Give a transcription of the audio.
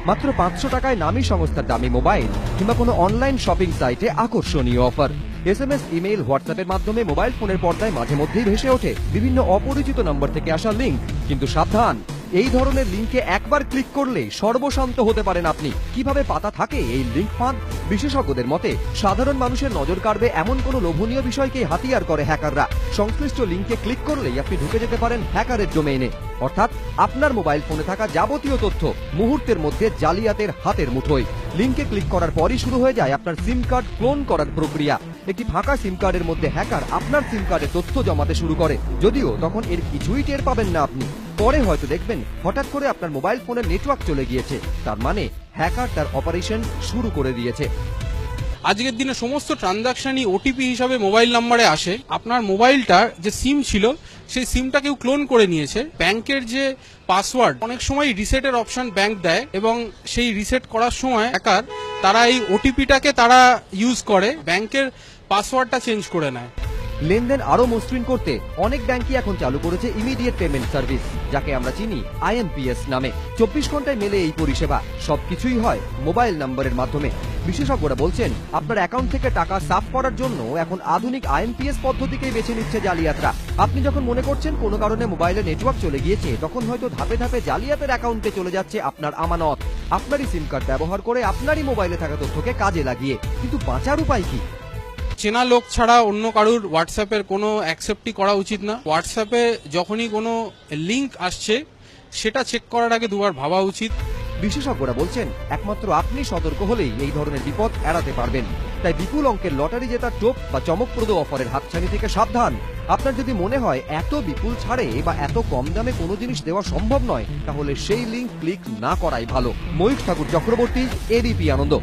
মাত্র 500 টাকায় নামী সংস্থার দামি মোবাইল কিংবা কোনো অনলাইন শপিং সাইটে আকর্ষণীয় অফার। SMS, ইমেইল, হোয়াটসঅ্যাপের মাধ্যমে মোবাইল ফোনের পর্দায় মাঝে মধ্যেই ভেসে ওঠে বিভিন্ন অপরিচিত নম্বর থেকে আসা লিঙ্ক। কিন্তু সাবধান, এই ধরনের লিঙ্কে একবার ক্লিক করলে সর্বশান্ত হতে পারেন আপনি। কিভাবে পাতা থাকে এই লিঙ্ক ফাঁদ? বিশেষজ্ঞদের মতে সাধারণ মানুষের নজর কাড়বে এমন কোনো লোভনীয় বিষয়কে হাতিয়ার করে হ্যাকাররা। সংশ্লিষ্ট লিঙ্কে ক্লিক করলেই আপনি ঢুকে যেতে পারেন হ্যাকারের ডোমেইনে। অর্থাৎ আপনার মোবাইল ফোনে থাকা যাবতীয় তথ্য মুহূর্তের মধ্যে জালিয়াতের হাতের মুঠোয়। লিঙ্কে ক্লিক করার পরই শুরু হয়ে যায় আপনার সিম কার্ড ক্লোন করার প্রক্রিয়া। একটি ফাঁকা সিম কার্ডের মধ্যে হ্যাকার আপনার সিম কার্ডের তথ্য জমাতে শুরু করে, যদিও তখন এর কিছুই টের পাবেন না আপনি। পরে হয়তো দেখবেন হঠাৎ করে আপনার মোবাইল ফোনের নেটওয়ার্ক চলে গিয়েছে, তার মানে হ্যাকার তার অপারেশন শুরু করে দিয়েছে। আজকের দিনে সমস্ত ট্রানজাকশনই ওটিপি হিসাবে মোবাইল নম্বরে আসে। আপনার মোবাইলটার যে সিম ছিল সেই সিমটা কেউ ক্লোন করে নিয়েছে। ব্যাংকের যে পাসওয়ার্ড, অনেক সময় রিসেটের অপশন ব্যাংক দেয় এবং সেই রিসেট করার সময় হ্যাকার তারা এই ওটিপিটাকে তারা ইউজ করে ব্যাংকের পাসওয়ার্ডটা চেঞ্জ করে নেয়। লেনদেন আরো মসৃণ করতে অনেক ব্যাংকই এখন চালু করেছে ইমিডিয়েট পেমেন্ট সার্ভিস, যাকে আমরা চিনি IMPS নামে। 24 ঘন্টায় মেলে এই পরিষেবা। সবকিছুই হয় মোবাইল নম্বরের মাধ্যমে। বিশেষজ্ঞরা বলছেন আপনার অ্যাকাউন্ট থেকে টাকা সাফ করার জন্য এখন আধুনিক IMPS পদ্ধতিকেই বেছে নিচ্ছে জালিয়াতরা। আপনি যখন মনে করছেন কোনো কারণে মোবাইলে নেটওয়ার্ক চলে গিয়েছে, তখন হয়তো ধাপে ধাপে জালিয়াতের অ্যাকাউন্টে চলে যাচ্ছে আপনার আমানত। আপনারই সিম কার্ড ব্যবহার করে আপনারই মোবাইলে থাকা তথ্যকে কাজে লাগিয়ে। কিন্তু বাঁচার উপায় কি? চেনা লোক ছাড়া অন্য কারুর হোয়াটসঅ্যাপের কোনো অ্যাকসেপ্টই করা উচিত না। হোয়াটসঅ্যাপে যখনই কোনো লিঙ্ক আসছে সেটা চেক করার আগে দুবার ভাবা উচিত। বিশেষজ্ঞরা বলছেন একমাত্র আপনি সতর্ক হলেই এই ধরনের বিপদ এড়াতে পারবেন। তাই বিপুল অঙ্কের লটারি জেতার টোপ বা চমকপ্রদ অফারের হাতছানি থেকে সাবধান। আপনার যদি মনে হয় এত বিপুল ছাড়ে বা এত কম দামে কোনো জিনিস দেওয়া সম্ভব নয়, তাহলে সেই লিঙ্ক ক্লিক না করাই ভালো। ময়ূখ ঠাকুর চক্রবর্তী, ABP আনন্দ।